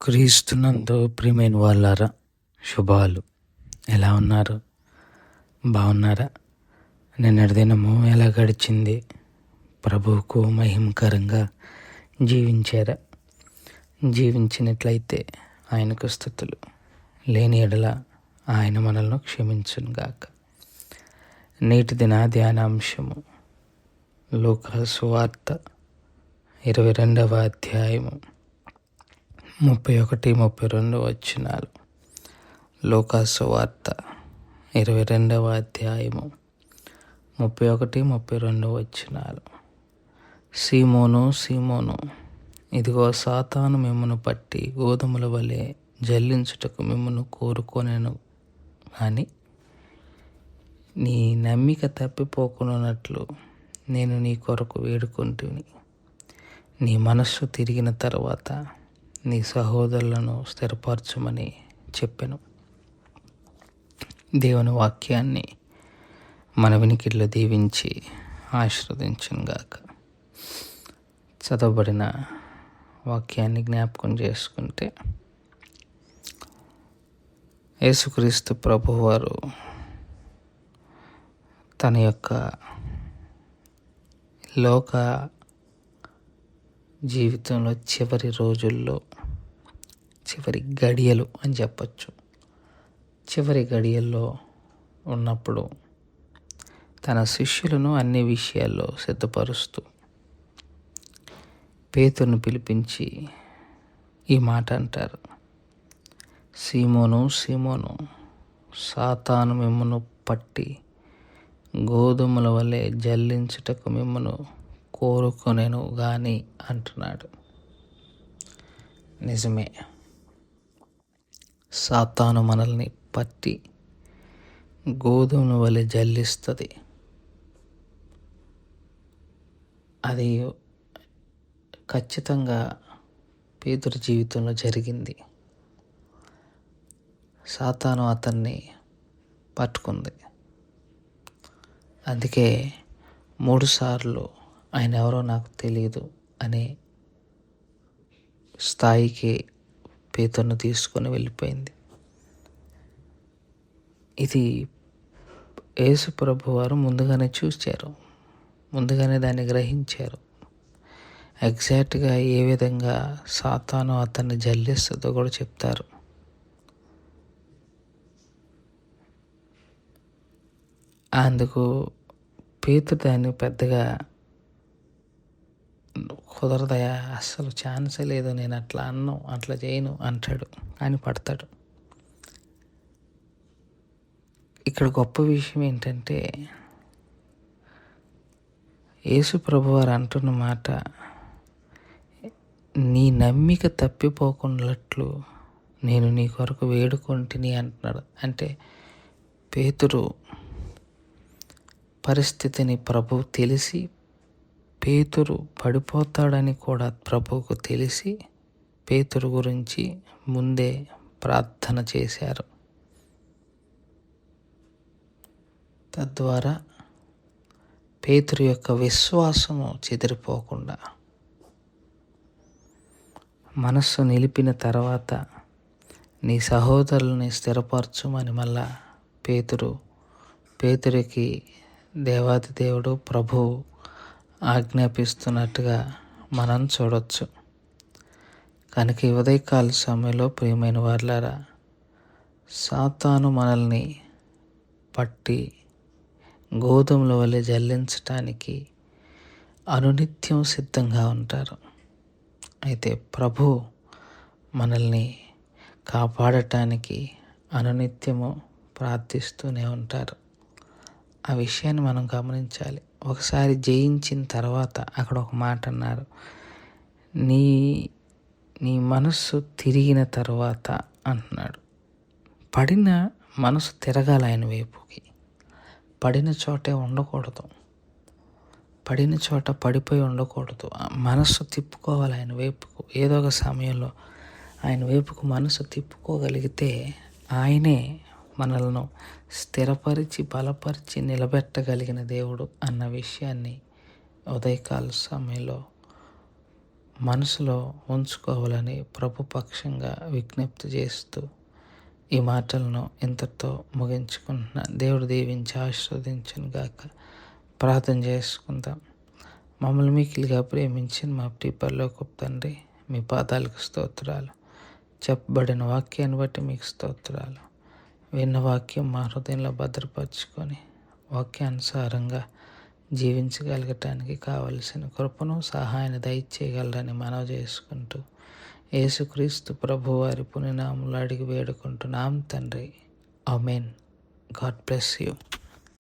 క్రీస్తునందు ప్రియమైన వాళ్ళారా, శుభాలు. ఎలా ఉన్నారు? బాగున్నారా? నిన్నటి దినము ఎలా గడిచింది? ప్రభువుకు మహిమకరంగా జీవించారా? జీవించినట్లయితే ఆయనకు స్తుతులు. లేని ఎడల ఆయన మనల్ని క్షమించునుగాక. నేటి దిన ధ్యానాంశము లూకా సువార్త 22వ అధ్యాయము 31-32 వచనాలు. లూకా సువార్త 22వ అధ్యాయము 31-32 వచనాలు. సీమోను, సీమోను, ఇదిగో సాతాను మిమ్మును పట్టి గోధుమల వలె జల్లించుటకు మిమ్మును కోరుకొనెను, కానీ నీ నమ్మిక తప్పిపోకున్నట్లు నేను నీ కొరకు వేడుకుంటుని. నీ మనస్సు తిరిగిన తర్వాత నీ సహోదరులను స్థిరపరచమని చెప్పెను. దేవుని వాక్యాన్ని మన వినికిడిలో దీవించి ఆశీర్వదించునుగాక. చదవబడిన వాక్యాన్ని జ్ఞాపకం చేసుకుంటే, యేసుక్రీస్తు ప్రభువారు తన యొక్క లోక జీవితంలో చివరి రోజుల్లో, చివరి గడియలు అని చెప్పచ్చు, చివరి గడియల్లో ఉన్నప్పుడు తన శిష్యులను అన్ని విషయాల్లో సిద్ధపరుస్తూ పేతురును పిలిపించి ఈ మాట అంటారు: సీమోను, సీమోను, సాతాను మిమ్మును పట్టి గోధుమల వలె జల్లించుటకు మిమ్మును కోరుకొనెను గాని అంటున్నాడు. నిజమే, సాతాను మనల్ని పట్టి గోధుమల వలె జల్లిస్తుంది. అది ఖచ్చితంగా పేతురు జీవితంలో జరిగింది. సాతాను అతన్ని పట్టుకుంది. అందుకే 3 సార్లు ఆయన ఎవరో నాకు తెలియదు అనే స్థాయికి పేతురును తీసుకొని వెళ్ళిపోయింది. ఇది యేసు ప్రభు వారు ముందుగానే చూశారు, ముందుగానే దాన్ని గ్రహించారు. ఎగ్జాక్ట్గా ఏ విధంగా సాతాను అతన్ని జల్లిస్తుందో కూడా చెప్తారు. అందుకు పేతురు దాన్ని పెద్దగా కుదరదయా, అస్సలు ఛాన్సే లేదు, నేను అట్లా అన్ను, అట్లా చేయను అంటాడు, అని పడతాడు. ఇక్కడ గొప్ప విషయం ఏంటంటే, యేసు ప్రభువారు అంటున్న మాట, నీ నమ్మిక తప్పిపోకున్నట్లు నేను నీ కొరకు వేడుకొంటిని అంటున్నాడు. అంటే పేతురు పరిస్థితిని ప్రభువు తెలిసి, పేతురు పడిపోతాడని కూడా ప్రభువుకు తెలిసి, పేతురు గురించి ముందే ప్రార్థన చేశారు. తద్వారా పేతురు యొక్క విశ్వాసము చెదిరిపోకుండా మనస్సు నిలిపిన తర్వాత నీ సహోదరుల్ని స్థిరపరచుమని మళ్ళా పేతురికి దేవాది దేవుడు ప్రభువు ఆజ్ఞాపిస్తున్నట్టుగా మనం చూడవచ్చు. కనుక ఈ ఉదయకాల సమయంలో ప్రియమైన వారులారా, సాతాను మనల్ని పట్టి గోధుమల వలె జల్లించటానికి అనునిత్యం సిద్ధంగా ఉంటారు. అయితే ప్రభు మనల్ని కాపాడటానికి అనునిత్యము ప్రార్థిస్తూనే ఉంటారు. ఆ విషయాన్ని మనం గమనించాలి. ఒకసారి జయించిన తర్వాత అక్కడ ఒక మాట అన్నారు, నీ మనస్సు తిరిగిన తర్వాత అంటున్నాడు. పడిన మనసు తిరగాలి ఆయన వైపుకి. పడిన చోటే ఉండకూడదు, పడిన చోట పడిపోయి ఉండకూడదు. మనస్సు తిప్పుకోవాలి ఆయన వైపుకు. ఏదో ఒక సమయంలో ఆయన వైపుకు మనసు తిప్పుకోగలిగితే ఆయనే మనల్ని స్థిరపరిచి, బలపరిచి, నిలబెట్టగలిగిన దేవుడు అన్న విషయాన్ని ఉదయకాల సమయంలో మనసులో ఉంచుకోవాలని ప్రభు పక్షంగా విజ్ఞప్తి చేస్తూ ఈ మాటలను ఇంతటితో ముగించుకుంటున్నా. దేవుడు దీవించి ఆశీర్వదించును గాక. ప్రార్థన చేసుకుందాం. మమ్మల్ని మిక్కిలిగా ప్రేమించిన మా పరలోకపు తండ్రి, మీ పాదాలకు స్తోత్రాలు. చెప్పబడిన వాక్యాన్ని బట్టి మీకు స్తోత్రాలు. విన్న వాక్యం మా హృదయంలో భద్రపరుచుకొని వాక్యానుసారంగా జీవించగలగటానికి కావలసిన కృపను సహాయాన్ని దయచేయగలరని మనవి చేసుకుంటూ యేసుక్రీస్తు ప్రభువారి పుణ్యనామములో అడిగి వేడుకుంటున్నాం తండ్రి. ఆమేన్. God bless you.